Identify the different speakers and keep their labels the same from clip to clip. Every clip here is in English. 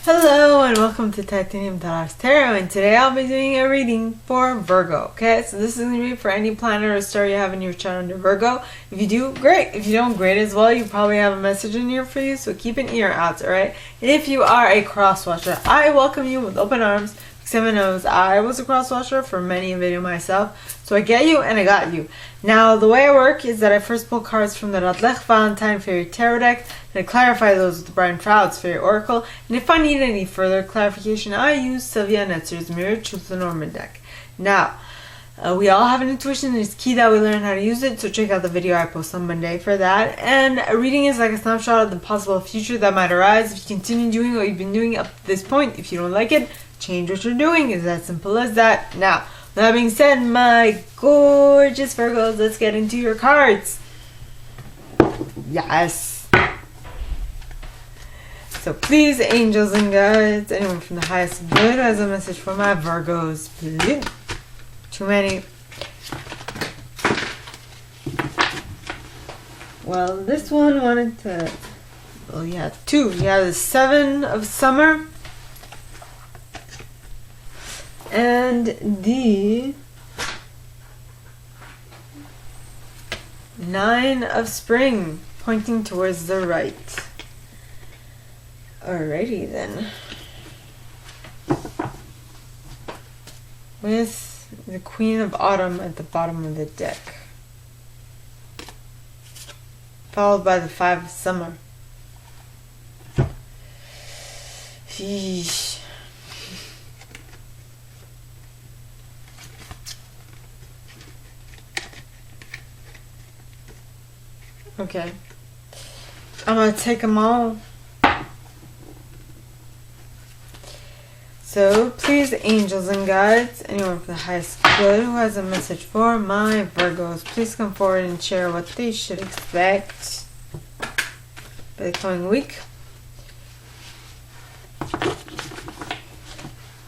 Speaker 1: Hello and welcome to Titanium Tarot, and today I'll be doing a reading for Virgo. Okay, so this is going to be for any planet or star you have in your chart under Virgo. If you do, great. If you don't, great as well. You probably have a message in here for you, so keep an ear out, alright? And if you are a cross-watcher, I welcome you with open arms. Except knows I was a cross-watcher for many a video myself, so I get you and I got you. Now, the way I work is that I first pull cards from the Radlech Valentine Fairy Tarot deck, and I clarify those with the Brian Froud's Fairy Oracle, and if I need any further clarification, I use Sylvia Netzer's Mirror Truth the Norman deck. Now, we all have an intuition, and it's key that we learn how to use it, so check out the video I post on Monday for that. And a reading is like a snapshot of the possible future that might arise if you continue doing what you've been doing up to this point. If you don't like it, change what you're doing. It's as simple as that. Now, with that being said, my gorgeous Virgos, let's get into your cards. Yes. So please, angels and guides, anyone from the highest good has a message for my Virgos, please. Too many. Well, this one wanted to, well, yeah, two. Yeah, the Seven of Summer and the Nine of Spring, pointing towards the right. Alrighty then. With the Queen of Autumn at the bottom of the deck, followed by the Five of Summer. Sheesh. Okay, I'm gonna take them all. So, please, angels and guides, anyone for the highest good who has a message for my Virgos, please come forward and share what they should expect for the coming week.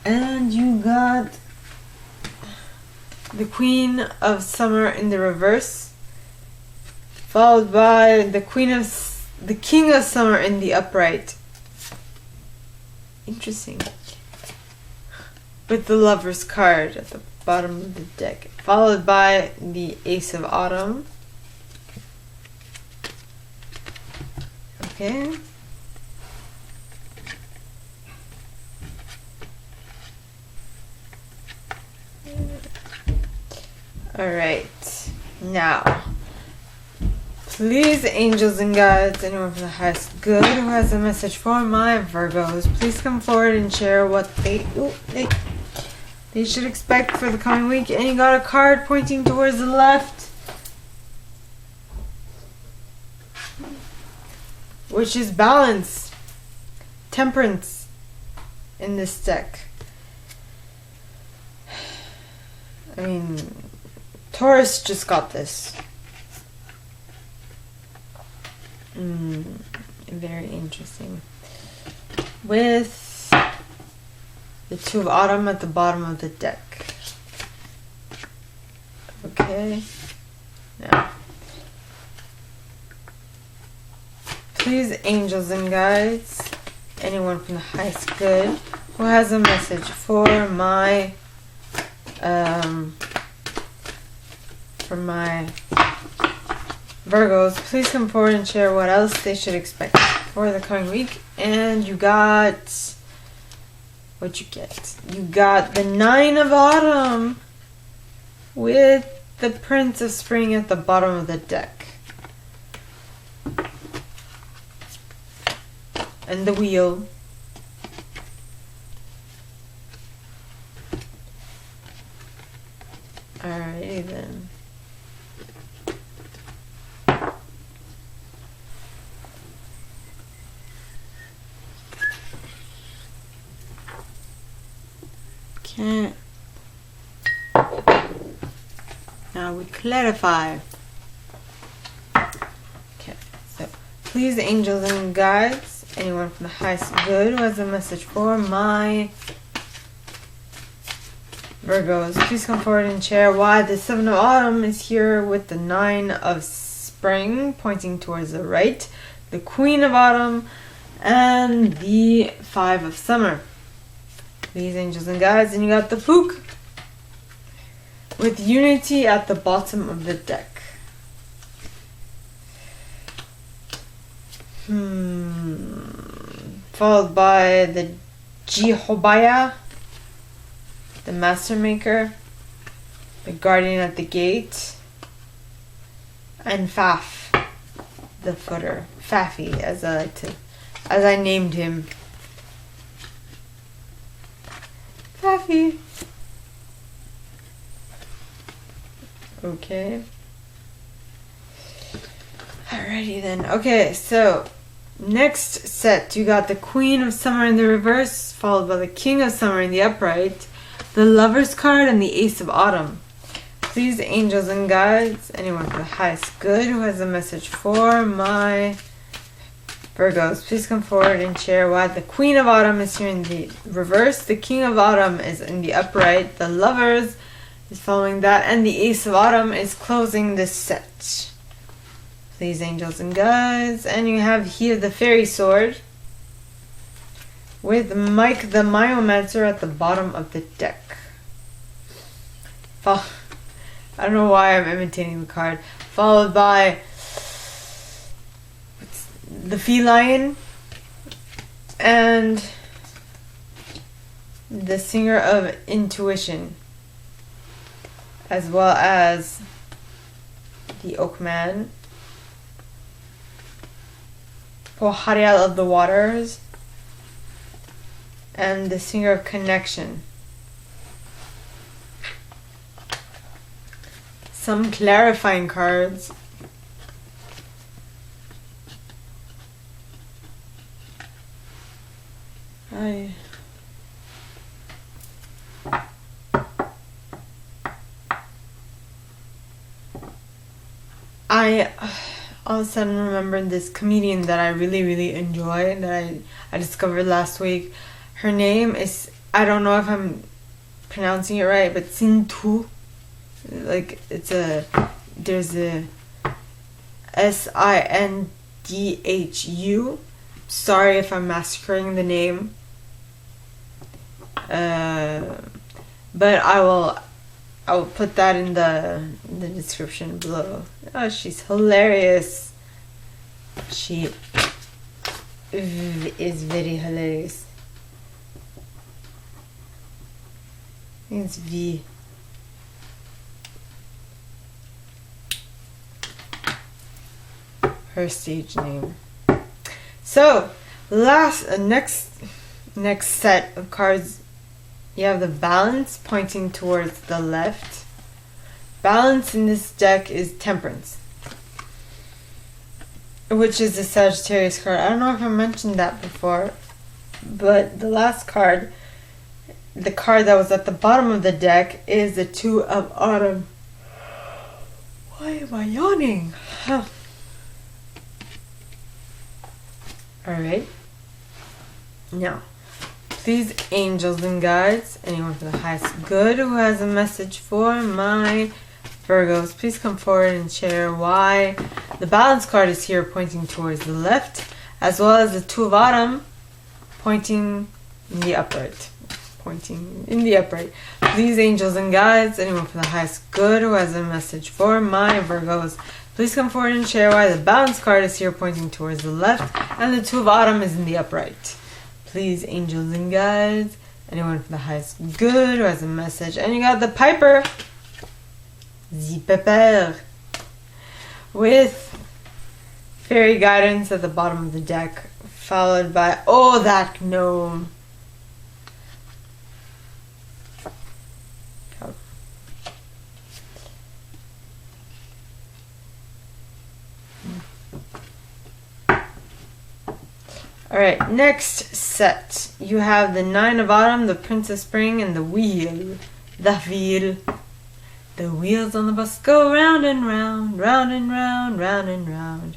Speaker 1: And you got the Queen of Summer in the reverse, followed by the King of Summer in the upright. Interesting. With the Lover's card at the bottom of the deck, followed by the Ace of Autumn. Okay. Alright. Now, please, angels and guides, anyone from the highest good who has a message for my Virgos, please come forward and share what they should expect for the coming week. And you got a card pointing towards the left, which is balance, temperance in this deck. I mean, Taurus just got this. Very interesting. With the Two of Autumn at the bottom of the deck. Okay. Now, please, angels and guides, anyone from the highest good who has a message for my Virgos, please come forward and share what else they should expect for the coming week. And you got, what you get? You got the Nine of Autumn with the Prince of Spring at the bottom of the deck. And the Wheel. Alrighty then. Okay. Now we clarify. Okay, so please, angels and guides, anyone from the highest good who has a message for my Virgos, please come forward and share why the Seven of Autumn is here with the Nine of Spring pointing towards the right, the Queen of Autumn and the Five of Summer. Please, angels and guides. And you got the Pook with Unity at the bottom of the deck. Followed by the Jehobaya, the Master Maker, the Guardian at the Gate, and Faf, the Footer. Faffy, as I named him. Faffy. Okay. Alrighty then. Okay, so next set, you got the Queen of Summer in the reverse, followed by the King of Summer in the upright, the Lover's card, and the Ace of Autumn. Please, angels and guides, anyone for the highest good who has a message for my Virgos, please come forward and share why the Queen of Autumn is here in the reverse, the King of Autumn is in the upright, the Lovers is following that, and the Ace of Autumn is closing this set. Please, angels and guides. And you have here the Fairy Sword with Mike the Myomancer at the bottom of the deck. I don't know why I'm imitating the card. Followed by the Feline and the Singer of Intuition, as well as the Oakman, Poharial of the Waters, and the Singer of Connection. Some clarifying cards. I all of a sudden remembered this comedian that I really enjoy, that I discovered last week. Her name is, I don't know if I'm pronouncing it right, but Sintu. Like, there's a Sindhu. Sorry if I'm massacring the name. But I will put that in the description below. Oh, she's hilarious. She is very hilarious. I think it's V. Her stage name. So, next set of cards, you have the Balance pointing towards the left. Balance in this deck is Temperance, which is a Sagittarius card. I don't know if I mentioned that before, but the last card, the card that was at the bottom of the deck, is the Two of Autumn. Why am I yawning? Alright. Now, please, angels and guides, anyone for the highest good who has a message for my Virgos, please come forward and share why the Balance card is here pointing towards the left, as well as the Two of Autumn pointing in the upright. Please, angels and guides, anyone for the highest good who has a message for my Virgos, please come forward and share why the Balance card is here pointing towards the left and the Two of Autumn is in the upright. Please, angels and guides, anyone for the highest good who has a message. And you got the Piper, the Pepper, with Fairy Guidance at the bottom of the deck, followed by, oh, that gnome. Alright, next set. You have the Nine of Autumn, the Prince of Spring, and the Wheel. The Wheel. The wheels on the bus go round and round, round and round, round and round.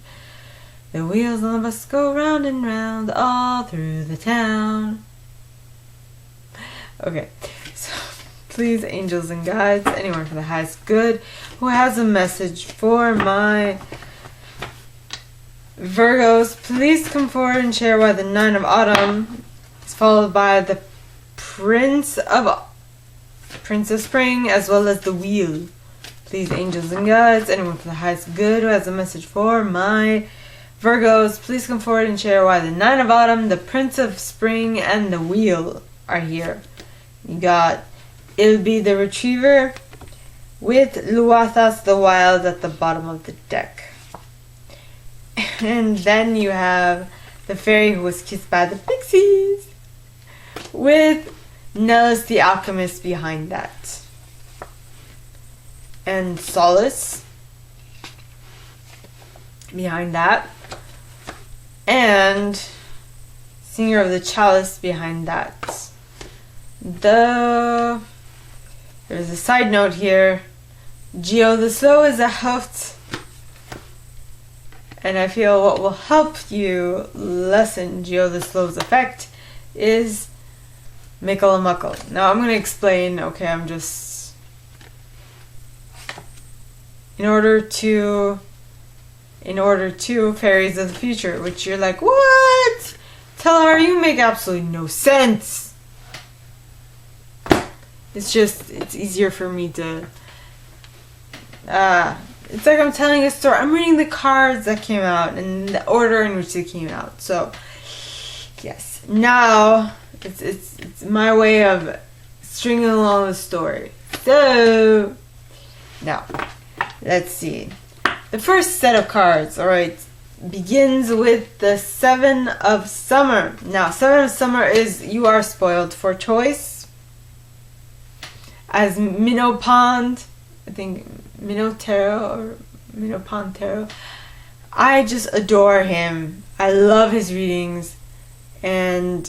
Speaker 1: The wheels on the bus go round and round, all through the town. Okay, so please, angels and guides, anyone for the highest good who has a message for my Virgos, please come forward and share why the Nine of Autumn is followed by the Prince of Spring, as well as the Wheel. Please, angels and guides, anyone for the highest good who has a message for my Virgos, please come forward and share why the Nine of Autumn, the Prince of Spring, and the Wheel are here. You got Ilby the Retriever with Luathas the Wild at the bottom of the deck. And then you have the Fairy who was kissed by the Pixies with Nellis the Alchemist behind that. And Solace behind that. And Singer of the Chalice behind that. There's a side note here. Geo the Slow is out. And I feel what will help you lessen Geo the Slow's effect is Mickle and Muckle. Now I'm going to explain, okay, I'm just... In order to Fairies of the Future, which you're like, what? Telar, you make absolutely no sense. It's easier for me to... it's like I'm telling a story. I'm reading the cards that came out and the order in which they came out. So, yes. Now, it's my way of stringing along the story. So, now, let's see. The first set of cards, alright, begins with the Seven of Summer. Now, Seven of Summer is you are spoiled for choice. As Minnow Pond, I think Minnow Tarot or Minnow Pond Tarot. I just adore him. I love his readings. And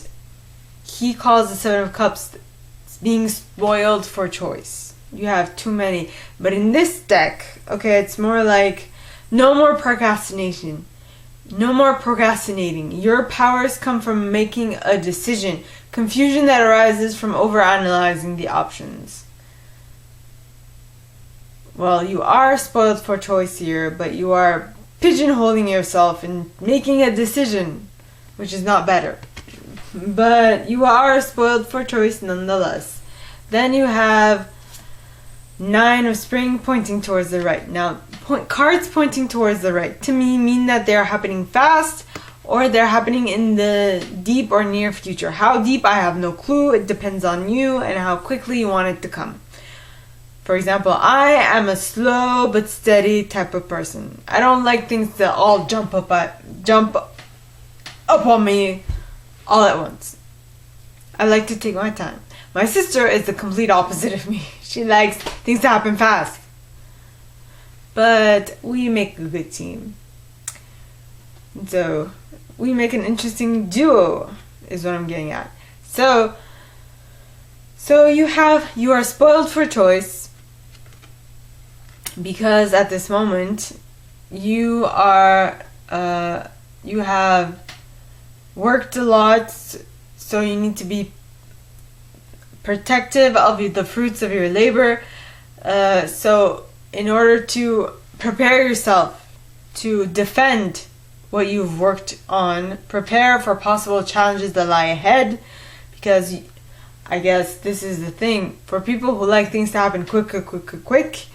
Speaker 1: he calls the Seven of Cups being spoiled for choice. You have too many. But in this deck, okay, it's more like no more procrastination. No more procrastinating. Your powers come from making a decision. Confusion that arises from overanalyzing the options. Well, you are spoiled for choice here, but you are pigeonholing yourself and making a decision, which is not better. But you are spoiled for choice nonetheless. Then you have Nine of Spring pointing towards the right. Now, cards pointing towards the right to me mean that they're happening fast or they're happening in the deep or near future. How deep, I have no clue. It depends on you and how quickly you want it to come. For example, I am a slow but steady type of person. I don't like things to all jump up on me all at once. I like to take my time. My sister is the complete opposite of me. She likes things to happen fast. But we make a good team. So, we make an interesting duo, is what I'm getting at. So you are spoiled for choice. Because at this moment, you have worked a lot, so you need to be protective of the fruits of your labor. So in order to prepare yourself to defend what you've worked on, prepare for possible challenges that lie ahead, because I guess this is the thing. For people who like things to happen quick,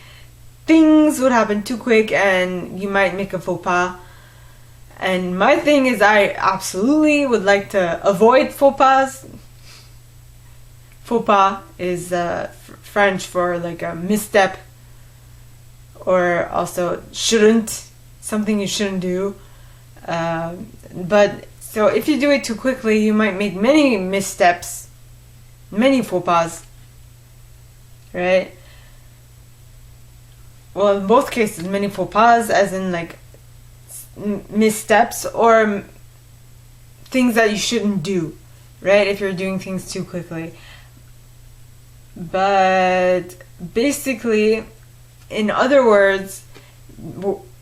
Speaker 1: things would happen too quick and you might make a faux pas. And my thing is I absolutely would like to avoid faux pas. Faux pas is French for like a misstep, or also shouldn't, something you shouldn't do. But so if you do it too quickly, you might make many missteps, many faux pas, right? Well, in both cases, many faux pas, as in like missteps or things that you shouldn't do, right? If you're doing things too quickly. But basically, in other words,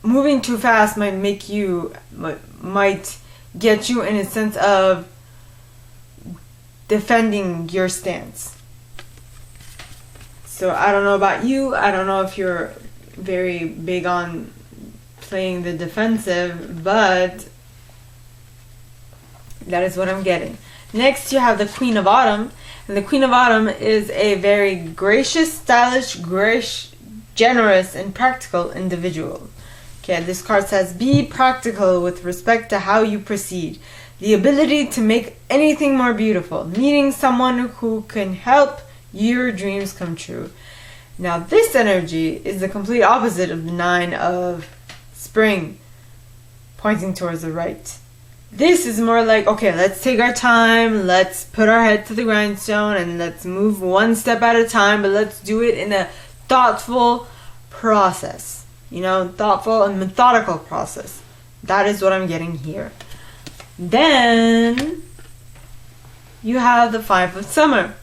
Speaker 1: moving too fast might get you in a sense of defending your stance. So I don't know about you. I don't know if you're very big on playing the defensive, but that is what I'm getting. Next, you have the Queen of Autumn. And the Queen of Autumn is a very gracious, stylish, generous, and practical individual. Okay, this card says, be practical with respect to how you proceed. The ability to make anything more beautiful. Meeting someone who can help your dreams come true. Now, this energy is the complete opposite of the Nine of Spring, pointing towards the right. This is more like, okay, let's take our time, let's put our head to the grindstone, and let's move one step at a time, but let's do it in a thoughtful process. You know, thoughtful and methodical process. That is what I'm getting here. Then, you have the Five of Summer.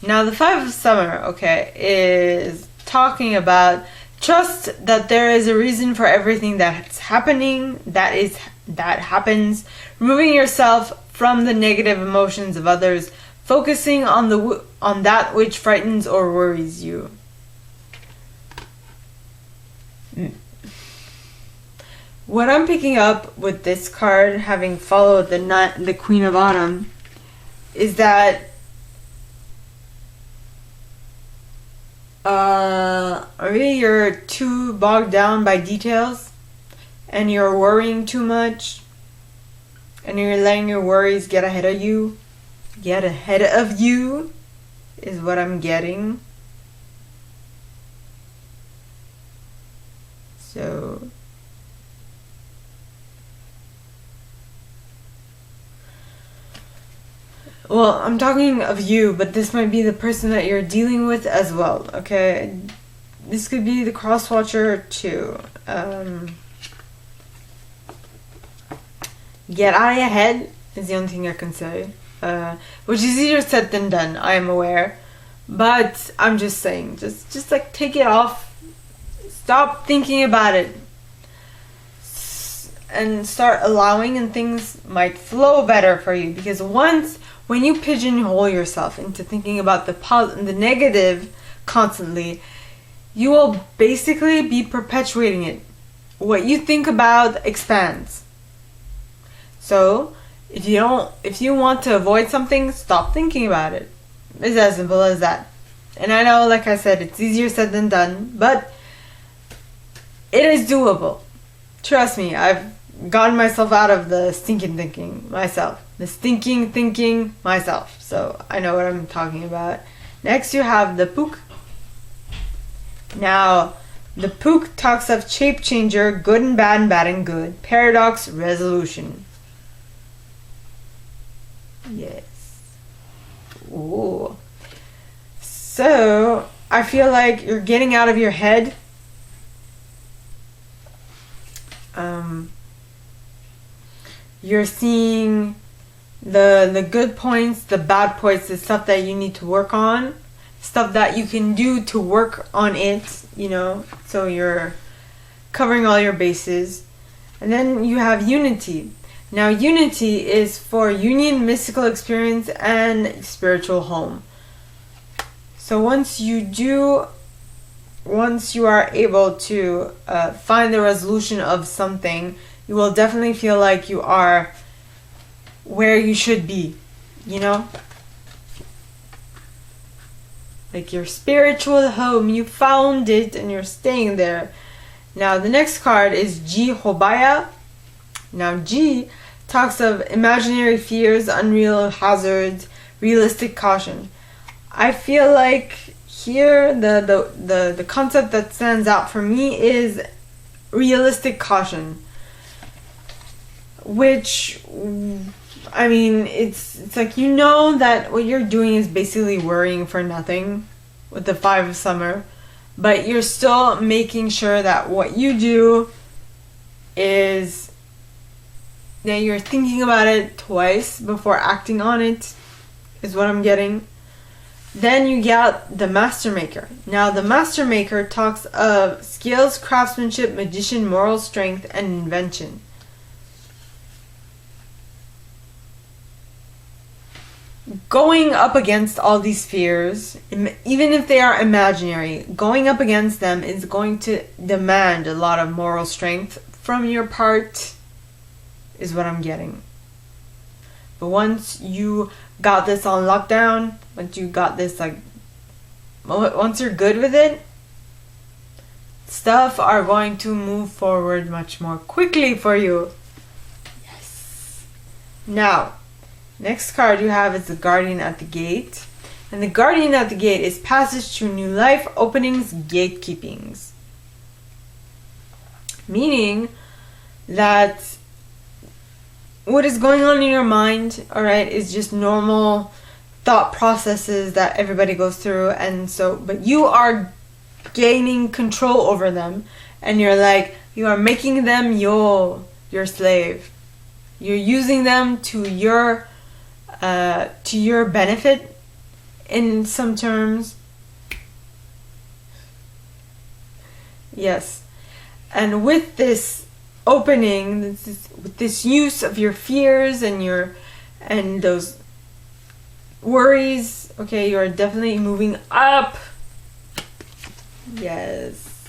Speaker 1: Now, the Five of Summer, okay, is talking about trust that there is a reason for everything that's happening, that happens, removing yourself from the negative emotions of others, focusing on that which frightens or worries you. What I'm picking up with this card, having followed the Queen of Autumn, is that really you're too bogged down by details, and you're worrying too much, and you're letting your worries get ahead of you. Get ahead of you is what I'm getting. So, well, I'm talking of you, but this might be the person that you're dealing with as well, okay? This could be the cross-watcher too. Get out of your head is the only thing I can say. Which is easier said than done, I am aware. But I'm just saying, just like take it off. Stop thinking about it. And start allowing, and things might flow better for you. Because when you pigeonhole yourself into thinking about the negative constantly, you will basically be perpetuating it. What you think about expands. So, if you want to avoid something, stop thinking about it. It's as simple as that. And I know, like I said, it's easier said than done, but it is doable. Trust me, I've gotten myself out of the stinking thinking myself. The stinking thinking myself. So, I know what I'm talking about. Next, you have the Pook. Now, the Pook talks of shape changer, good and bad and good, paradox, resolution. Yes. Ooh. So, I feel like you're getting out of your head. You're seeing the good points, the bad points, the stuff that you need to work on, stuff that you can do to work on it, you know, so you're covering all your bases. And then you have unity. Now, unity is for union, mystical experience, and spiritual home. So once you are able to find the resolution of something, you will definitely feel like you are where you should be, you know? Like your spiritual home, you found it and you're staying there. Now, the next card is G Hobaya. Now, G talks of imaginary fears, unreal hazards, realistic caution. I feel like here the concept that stands out for me is realistic caution, which, I mean, it's like, you know that what you're doing is basically worrying for nothing with the Five of Summer, but you're still making sure that what you do is that you're thinking about it twice before acting on it, is what I'm getting. Then you get the Master Maker. Now, the Master Maker talks of skills, craftsmanship, magician, moral strength, and invention. Going up against all these fears, even if they are imaginary, going up against them is going to demand a lot of moral strength from your part is what I'm getting. But once you got this on lockdown, once you got this, like, once you're good with it, stuff are going to move forward much more quickly for you. Yes. Now, next card you have is the Guardian at the Gate. And the Guardian at the Gate is passage to new life, openings, gatekeepings. Meaning that what is going on in your mind, alright, is just normal thought processes that everybody goes through, and so, but you are gaining control over them, and you're like, you are making them your slave. You're using them to your benefit in some terms. Yes. And with this opening, with this use of your fears and those worries, okay, you are definitely moving up. Yes.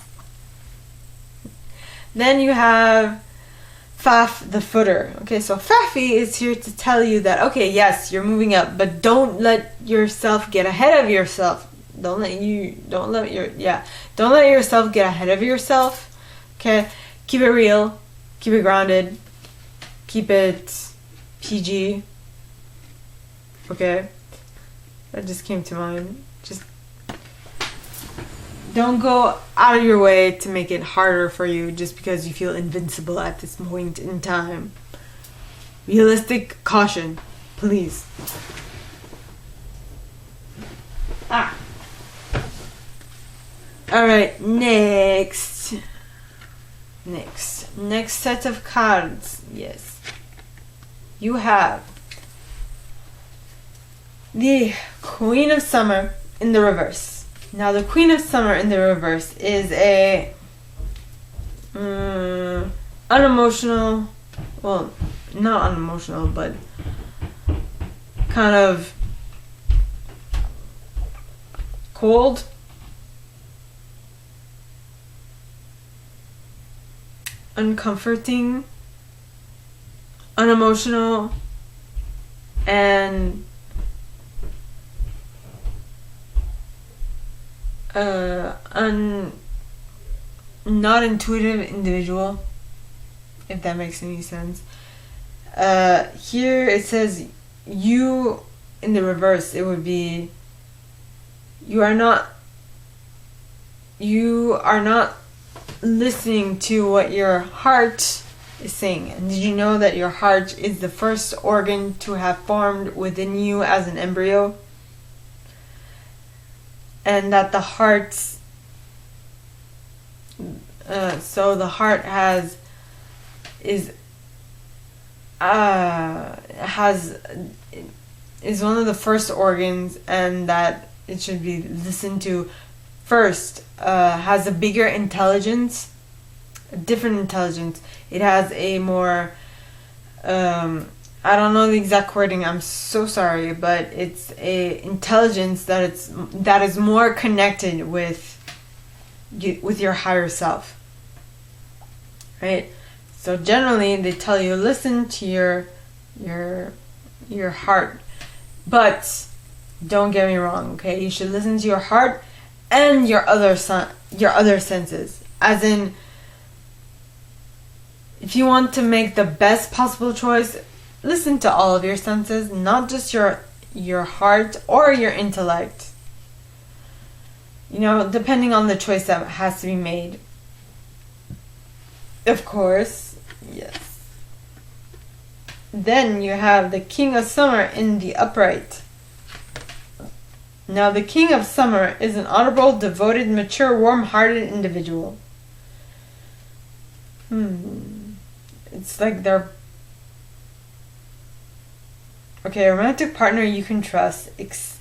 Speaker 1: Then you have Faf the Footer. Okay, so Fafi is here to tell you that, okay, yes, you're moving up, but don't let yourself get ahead of yourself. Don't let yourself get ahead of yourself. Okay, keep it real, keep it grounded, keep it PG. Okay, that just came to mind. Just don't go out of your way to make it harder for you just because you feel invincible at this point in time. Realistic caution, please. Alright, next set of cards. Yes, you have the Queen of Summer in the reverse. Now the Queen of Summer in the reverse is a unemotional, well, not unemotional, but kind of cold, uncomforting, unemotional, and not intuitive individual, if that makes any sense. Here it says you, in the reverse, it would be you are not listening to what your heart is saying. And did you know that your heart is the first organ to have formed within you as an embryo? And that the heart, so the heart is one of the first organs, and that it should be listened to first. Has a bigger intelligence, a different intelligence. It has a more, I don't know the exact wording, I'm so sorry, but it's a intelligence that is more connected with your higher self. Right? So generally they tell you listen to your heart. But don't get me wrong, okay? You should listen to your heart and your other senses. As in, if you want to make the best possible choice, listen to all of your senses, not just your heart or your intellect. You know, depending on the choice that has to be made. Of course, yes. Then you have the King of Summer in the upright. Now the King of Summer is an honorable, devoted, mature, warm-hearted individual. It's like they're... Okay, a romantic partner you can trust.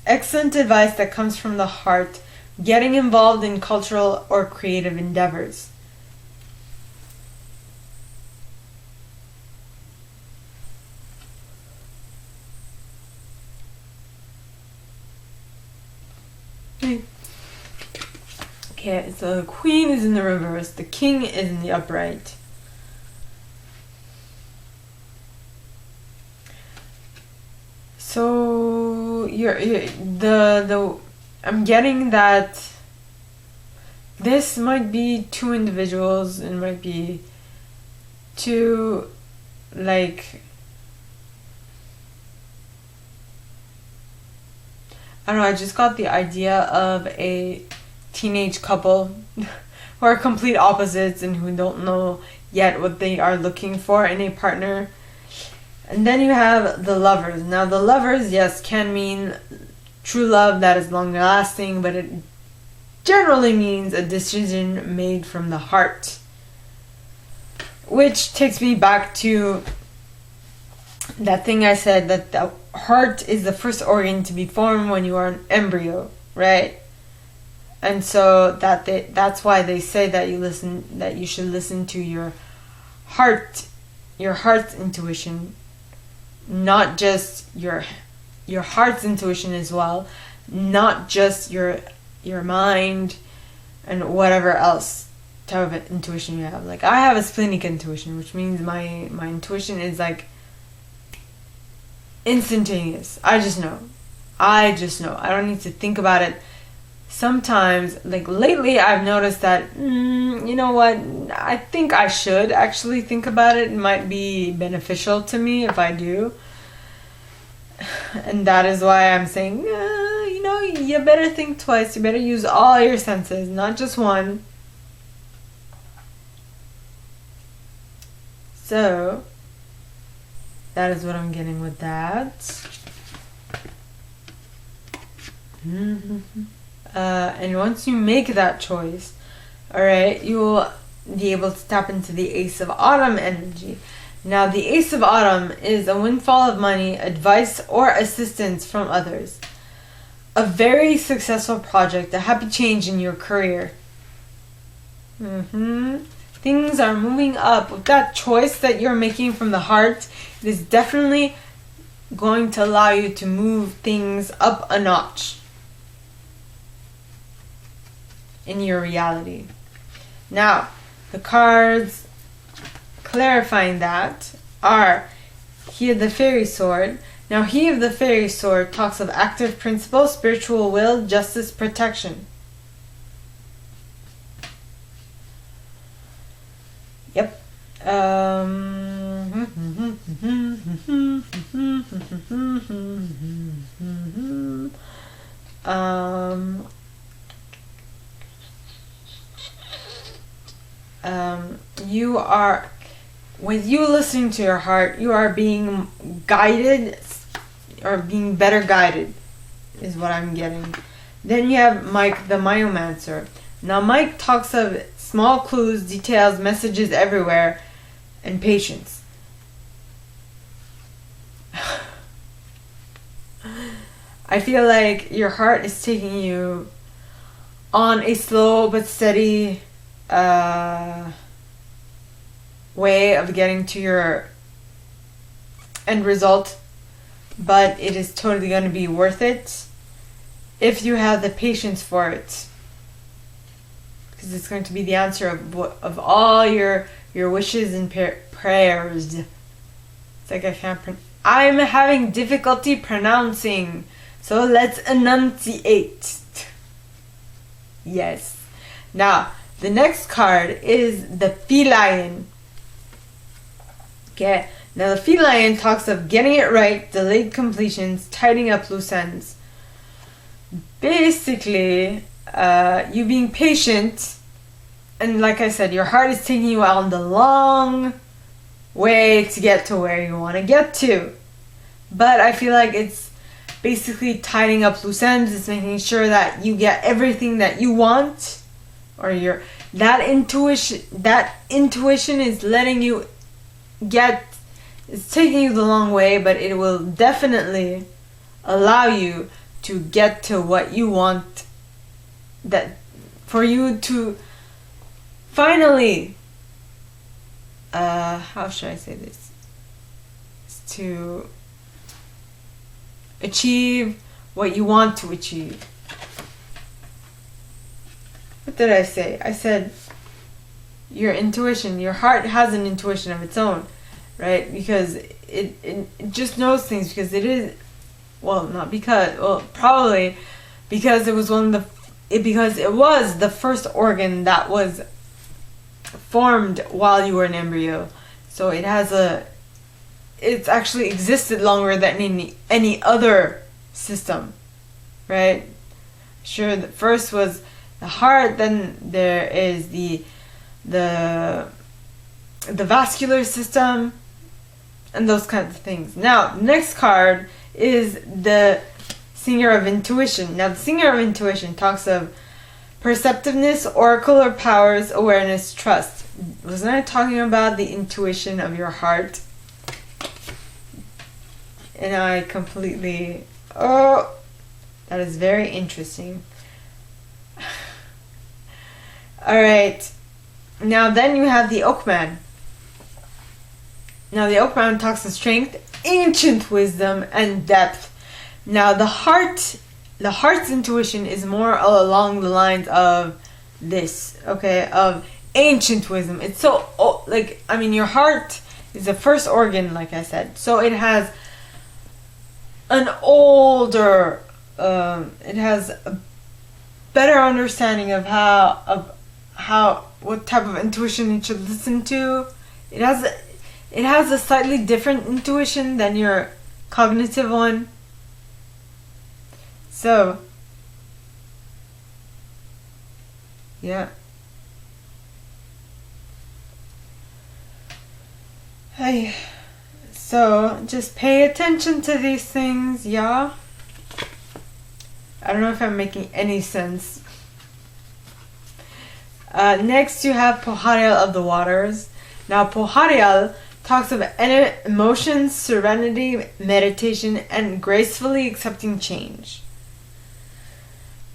Speaker 1: Excellent advice that comes from the heart. Getting involved in cultural or creative endeavors. Okay, so the Queen is in the reverse, the King is in the upright. I'm getting that this might be two individuals, and might be two, like, I don't know, I just got the idea of a teenage couple who are complete opposites and who don't know yet what they are looking for in a partner. And then you have the lovers. Now the lovers, yes, can mean true love that is long lasting, but it generally means a decision made from the heart. Which takes me back to that thing I said, that the heart is the first organ to be formed when you are an embryo, right? And so that's why they say that you should listen to your heart's intuition, not just your heart's intuition as well, not just your mind and whatever else type of intuition you have. Like, I have a splenic intuition, which means my intuition is like instantaneous. I just know. I don't need to think about it. Sometimes, like lately, I've noticed that, you know what, I think I should actually think about it. It might be beneficial to me if I do. And that is why I'm saying, you better think twice. You better use all your senses, not just one. So, that is what I'm getting with that. And once you make that choice, alright, you will be able to tap into the Ace of Autumn energy. Now, the Ace of Autumn is a windfall of money, advice, or assistance from others. A very successful project, a happy change in your career. Things are moving up. With that choice that you're making from the heart, it is definitely going to allow you to move things up a notch in your reality. Now, the cards clarifying that are He of the Fairy Sword. Now, He of the Fairy Sword talks of active principle, spiritual will, justice, protection. Yep. You are, with you listening to your heart, you are being guided, or being better guided, is what I'm getting. Then you have Mike, the Myomancer. Now, Mike talks of small clues, details, messages everywhere, and patience. I feel like your heart is taking you on a slow but steady way of getting to your end result, but it is totally going to be worth it if you have the patience for it, because it's going to be the answer of all your wishes and prayers. It's like I'm having difficulty pronouncing, so let's enunciate. Yes. Now, the next card is the Feline. Okay. Now, the Feline talks of getting it right, delayed completions, tidying up loose ends. Basically, you being patient, and like I said, your heart is taking you on the long way to get to where you want to get to. But I feel like it's basically tidying up loose ends. It's making sure that you get everything that you want, or that intuition is letting you it's taking you the long way, but it will definitely allow you to get to what you want, that for you to finally how should I say this, to achieve what you want to achieve. What did I say? I said your intuition, your heart has an intuition of its own, right? Because it just knows things, because it is well, not because, well, probably because it was because it was the first organ that was formed while you were an embryo. So it's actually existed longer than any other system, right? Sure, the first was the heart, then there is the vascular system, and those kinds of things. Now, next card is the Singer of Intuition. Now, the Singer of Intuition talks of perceptiveness, oracle or powers, awareness, trust. Wasn't I talking about the intuition of your heart? And I completely... Oh, that is very interesting. Alright. Now then you have the Oakman. Now the Oakman talks of strength, ancient wisdom, and depth. Now the heart's intuition is more along the lines of this, okay, of ancient wisdom. It's so, your heart is the first organ, like I said. So it has an older, it has a better understanding of what type of intuition you should listen to. It has a slightly different intuition than your cognitive one. So, yeah. Hey, so just pay attention to these things, yeah? I don't know if I'm making any sense. Next you have Poharial of the Waters. Now Poharial talks of emotions, serenity, meditation, and gracefully accepting change.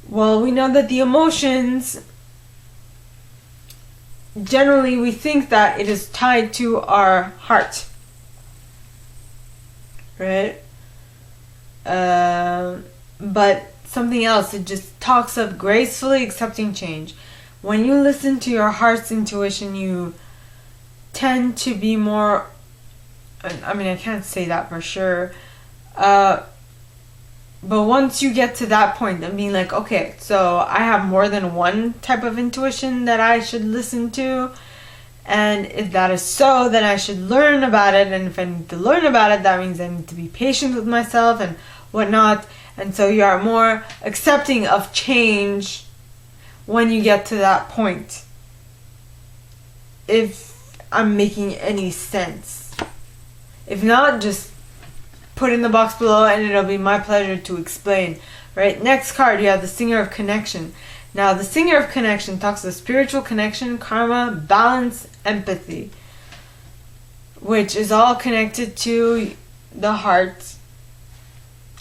Speaker 1: Well, we know that the emotions, generally we think that it is tied to our heart, right? But something else, it just talks of gracefully accepting change. When you listen to your heart's intuition, you tend to be more, I can't say that for sure, but once you get to that point of being like, okay, so I have more than one type of intuition that I should listen to, and if that is so, then I should learn about it, and if I need to learn about it, that means I need to be patient with myself and whatnot, and so you are more accepting of change when you get to that point. If I'm making any sense. If not, just put in the box below and it'll be my pleasure to explain. Right, next card you have the Singer of Connection. Now the Singer of Connection talks of spiritual connection, karma, balance, empathy, which is all connected to the heart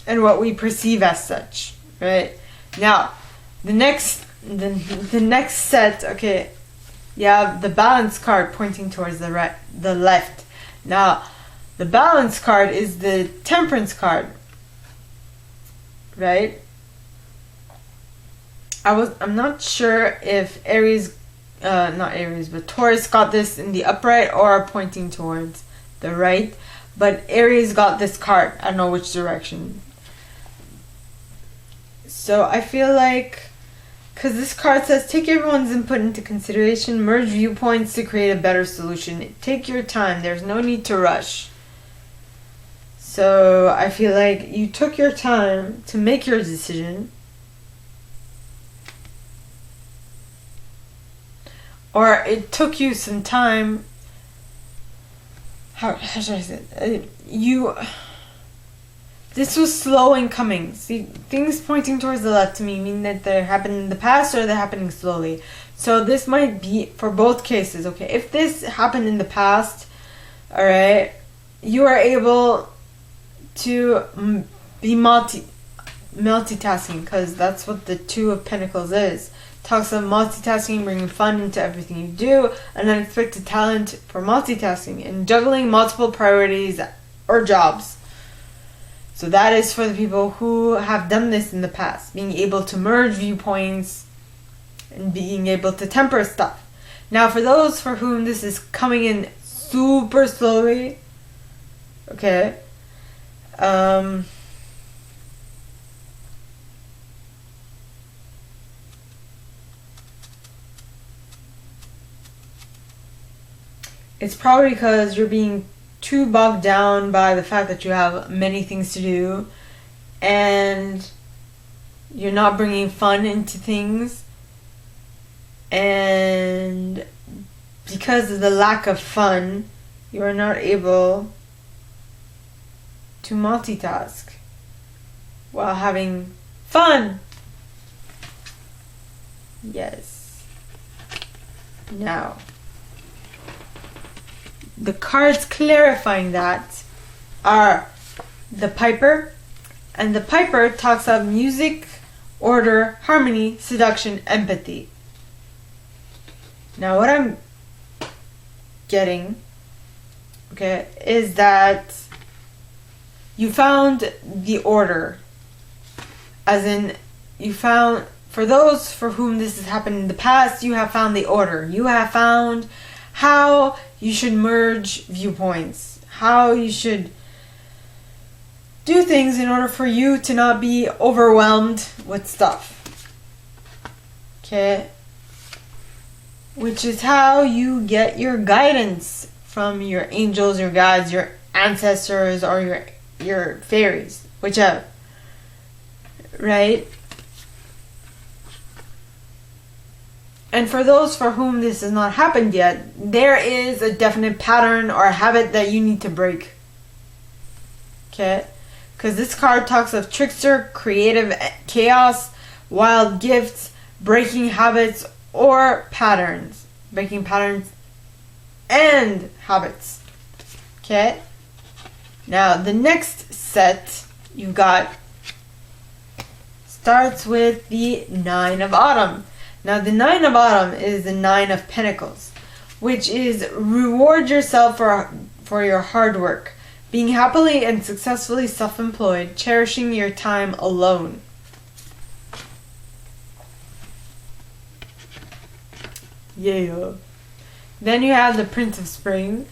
Speaker 1: and what we perceive as such. Right, now the next set, okay, you have the Balance card pointing towards the left. Now the Balance card is the Temperance card, right? I'm not sure if Taurus got this in the upright or pointing towards the right, but Aries got this card. I don't know which direction. So I feel like, because this card says, take everyone's input into consideration, merge viewpoints to create a better solution. Take your time. There's no need to rush. So I feel like you took your time to make your decision. Or it took you some time. How should I say it? This was slow in coming. See, things pointing towards the left to me mean that they happened in the past or they're happening slowly. So this might be for both cases, okay? If this happened in the past, alright, you are able to be multitasking, because that's what the Two of Pentacles is. Talks of multitasking, bringing fun into everything you do, an unexpected talent for multitasking, and juggling multiple priorities or jobs. So that is for the people who have done this in the past, being able to merge viewpoints and being able to temper stuff. Now for those for whom this is coming in super slowly, okay, it's probably because you're being too bogged down by the fact that you have many things to do and you're not bringing fun into things, and because of the lack of fun you are not able to multitask while having fun. Yes. Now, the cards clarifying that are the Piper, and the Piper talks of music, order, harmony, seduction, empathy. Now what I'm getting, okay, is that you found the order. As in, you found, for those for whom this has happened in the past, you have found the order. You have found how you should merge viewpoints, how you should do things in order for you to not be overwhelmed with stuff. Okay? Which is how you get your guidance from your angels, your guides, your ancestors, or your fairies, whichever. Right? And for those for whom this has not happened yet, there is a definite pattern or a habit that you need to break. Okay? Because this card talks of trickster, creative chaos, wild gifts, breaking habits or patterns. Breaking patterns and habits. Okay? Now, the next set you got starts with the Nine of Autumn. Now, the Nine of Autumn is the Nine of Pentacles, which is reward yourself for your hard work, being happily and successfully self-employed, cherishing your time alone. Yeah. Then you have the Prince of Spring.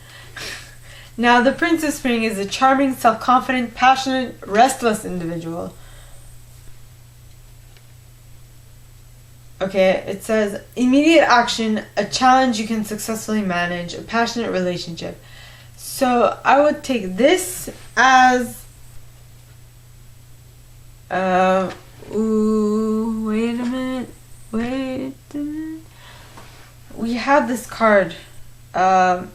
Speaker 1: Now, the Prince of Spring is a charming, self-confident, passionate, restless individual. Okay, it says, immediate action, a challenge you can successfully manage, a passionate relationship. So, I would take this as... wait a minute. We have this card.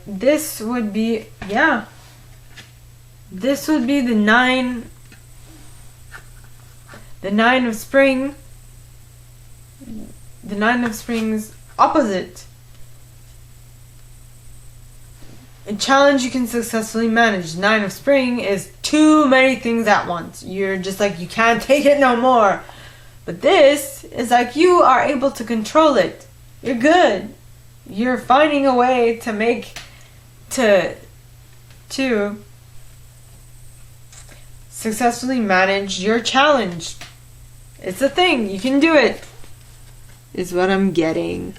Speaker 1: This would be... Yeah. This would be the Nine... The Nine of Spring... The Nine of Spring's opposite. A challenge you can successfully manage. Nine of Spring is too many things at once. You're just like, you can't take it no more. But this is like, you are able to control it. You're good. You're finding a way to make, to successfully manage your challenge. It's a thing. You can do it. Is what I'm getting.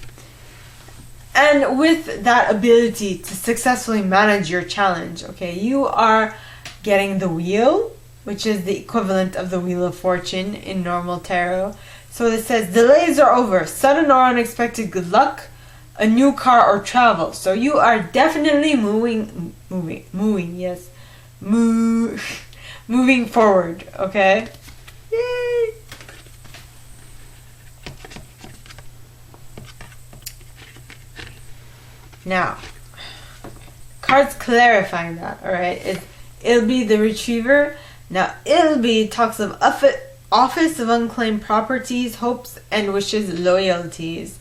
Speaker 1: And with that ability to successfully manage your challenge, okay, you are getting the Wheel, which is the equivalent of the Wheel of Fortune in normal tarot. So it says, delays are over, sudden or unexpected good luck, a new car or travel. So you are definitely moving, yes, moving forward, okay? Yay! Now, cards clarifying that, alright? It'll be the Retriever. Now, it'll be talks of office of unclaimed properties, hopes and wishes, loyalties.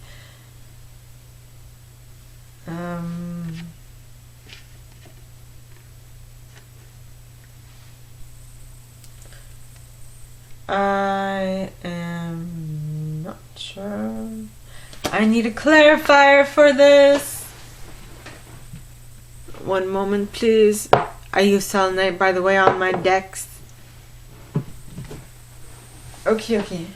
Speaker 1: I am not sure. I need a clarifier for this. One moment, please. I use selenite, by the way, on my decks. Okay.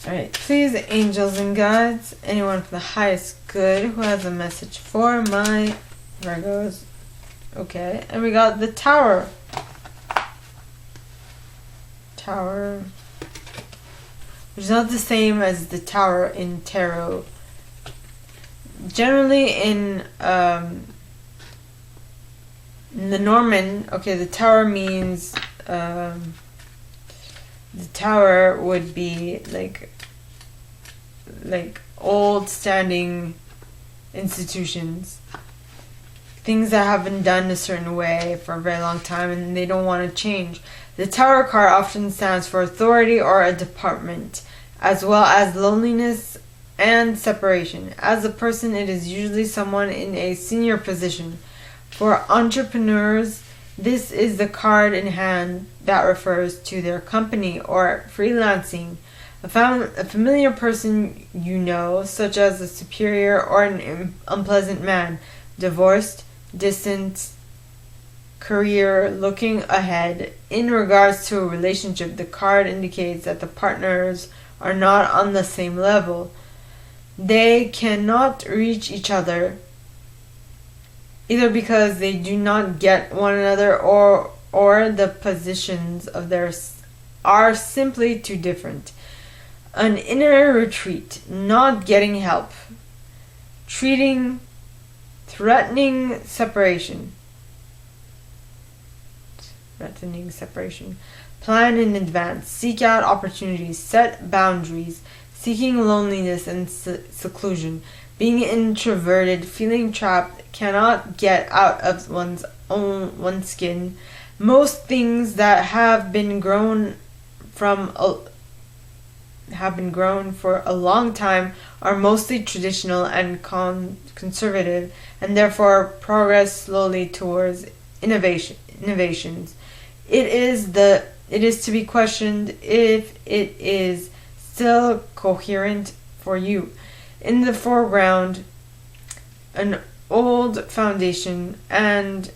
Speaker 1: Alright, please, angels and guides, anyone for the highest good who has a message for my Virgos. Okay, and we got the Tower. Tower. Which is not the same as the Tower in tarot. generally in the Norman, okay, the tower means the tower would be like old standing institutions, things that have been done a certain way for a very long time and they don't want to change. The tower card often stands for authority or a department, as well as loneliness and separation. As a person, it is usually someone in a senior position. For entrepreneurs, this is the card in hand that refers to their company or freelancing. A familiar person you know, such as a superior or an unpleasant man. Divorced, distant, career, looking ahead. In regards to a relationship, the card indicates that the partners are not on the same level. They cannot reach each other, either because they do not get one another or the positions of theirs are simply too different. An inner retreat, not getting help, threatening separation. Plan in advance, seek out opportunities, set boundaries, seeking loneliness and seclusion, being introverted, feeling trapped, cannot get out of one's skin. Most things that have been grown for a long time are mostly traditional and conservative, and therefore progress slowly towards innovations. It is to be questioned if it is still coherent for you. In the foreground, an old foundation, and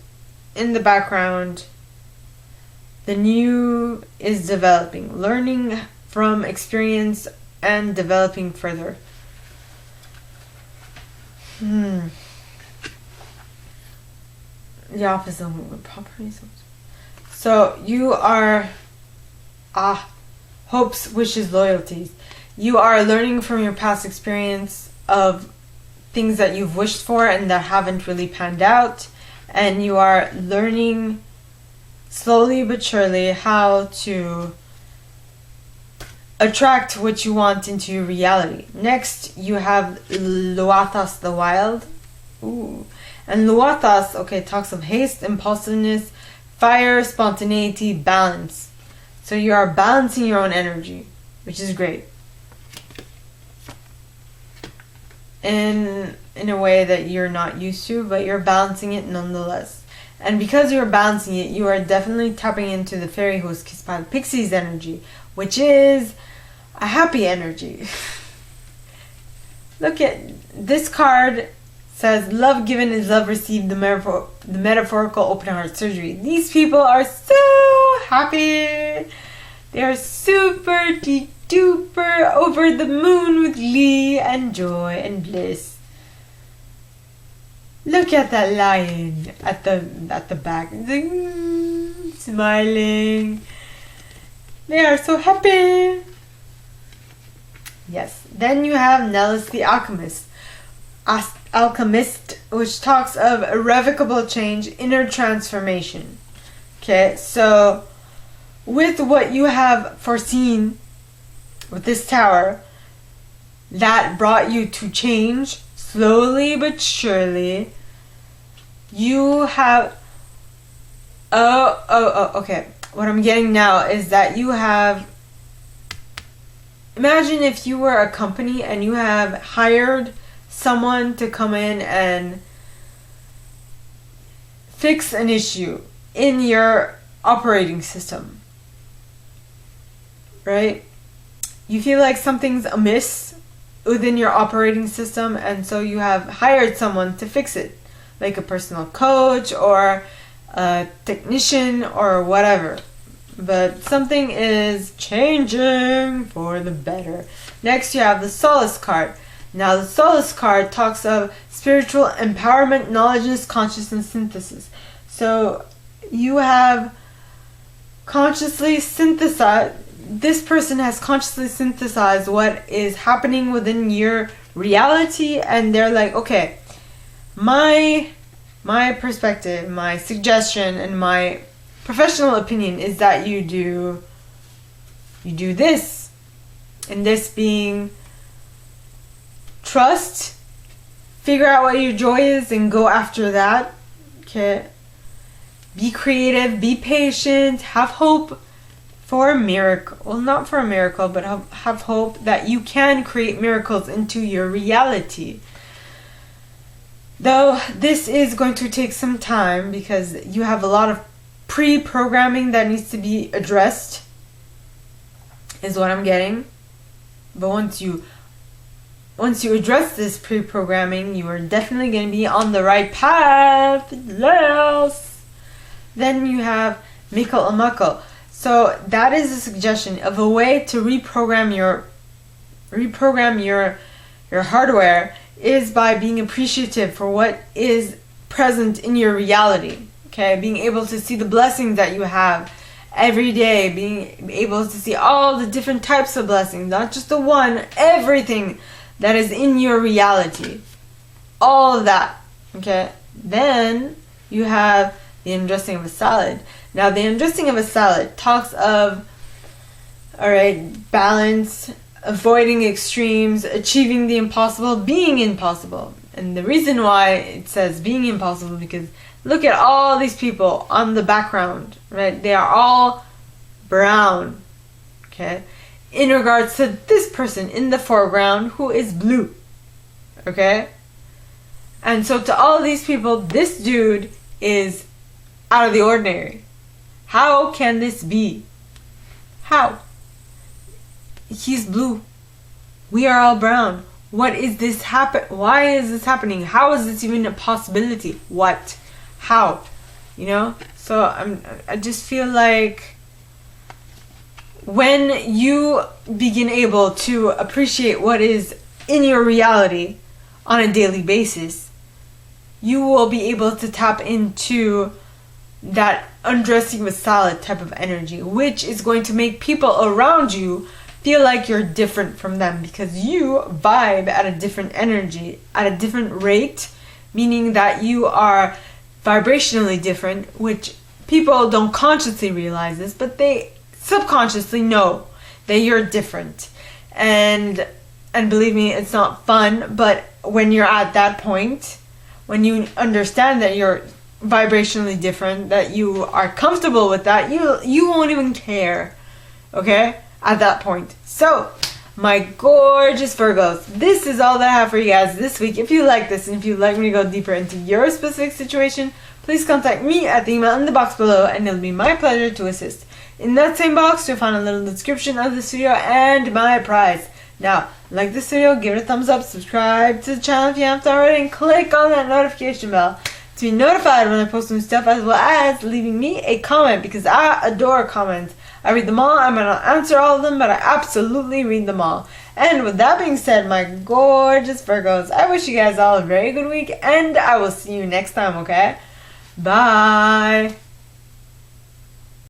Speaker 1: in the background, the new is developing, learning from experience and developing further. The opposite of properties. So you are hopes, wishes, loyalties. You are learning from your past experience of things that you've wished for and that haven't really panned out, and you are learning slowly but surely how to attract what you want into your reality. Next, you have Luathas the Wild. Ooh. And Luathas, okay, talks of haste, impulsiveness, fire, spontaneity, balance. So you are balancing your own energy, which is great. In a way that you're not used to, but you're balancing it nonetheless. And because you're balancing it, you are definitely tapping into the fairy who is kissed by the pixie's energy, which is a happy energy. Look at this card. Says love given is love received, the metaphorical open heart surgery. These people are so happy. They are super duper over the moon with glee and joy and bliss. Look at that lion at the back, smiling. They are so happy. Yes. Then you have Nellis the alchemist, which talks of irrevocable change, inner transformation. Okay, so with what you have foreseen with this tower that brought you to change slowly but surely, you have okay, what I'm getting now is that you have, imagine if you were a company and you have hired someone to come in and fix an issue in your operating system, right? You feel like something's amiss within your operating system, and so you have hired someone to fix it, like a personal coach or a technician or whatever. But something is changing for the better. Next, you have the Solace card. Now, the Solace card talks of spiritual empowerment, knowledge, consciousness synthesis. So, you have consciously synthesized, this person has consciously synthesized what is happening within your reality, and they're like, okay, my perspective, my suggestion, and my professional opinion is that you do this, and this being trust, figure out what your joy is and go after that. Okay, be creative, be patient, have hope for a miracle. Well, not for a miracle, but have hope that you can create miracles into your reality. Though this is going to take some time because you have a lot of pre-programming that needs to be addressed, is what I'm getting. But once you address this pre-programming, you are definitely going to be on the right path. Yes. Then you have Mikkel and Makkel. So that is a suggestion of a way to reprogram your hardware, is by being appreciative for what is present in your reality. Okay, being able to see the blessings that you have every day, being able to see all the different types of blessings, not just the one, everything that is in your reality. All of that. Okay, then you have the undressing of a salad. Now, the undressing of a salad talks of, balance, avoiding extremes, achieving the impossible, being impossible. And the reason why it says being impossible, because look at all these people on the background, right? They are all brown, okay? In regards to this person in the foreground who is blue, okay? And so to all these people, this dude is out of the ordinary. How can this be? How? He's blue. We are all brown. What is this happen? Why is this happening? How is this even a possibility? What? How? You know? So I just feel like when you begin able to appreciate what is in your reality on a daily basis, you will be able to tap into that undressing with salad type of energy, which is going to make people around you feel like you're different from them, because you vibe at a different energy, at a different rate, meaning that you are vibrationally different, which people don't consciously realize this, but they subconsciously know that you're different. And believe me, it's not fun, but when you're at that point, when you understand that you're vibrationally different, that you are comfortable with that, you won't even care, okay, at that point. So, my gorgeous Virgos, this is all that I have for you guys this week. If you like this, and if you'd like me to go deeper into your specific situation, please contact me at the email in the box below, and it'll be my pleasure to assist. In that same box, you'll find a little description of this video and my prize. Now, like this video, give it a thumbs up, subscribe to the channel if you haven't already, and click on that notification bell to be notified when I post new stuff, as well as leaving me a comment, because I adore comments. I read them all. I might not answer all of them, but I absolutely read them all. And with that being said, my gorgeous Virgos, I wish you guys all a very good week, and I will see you next time, okay? Bye!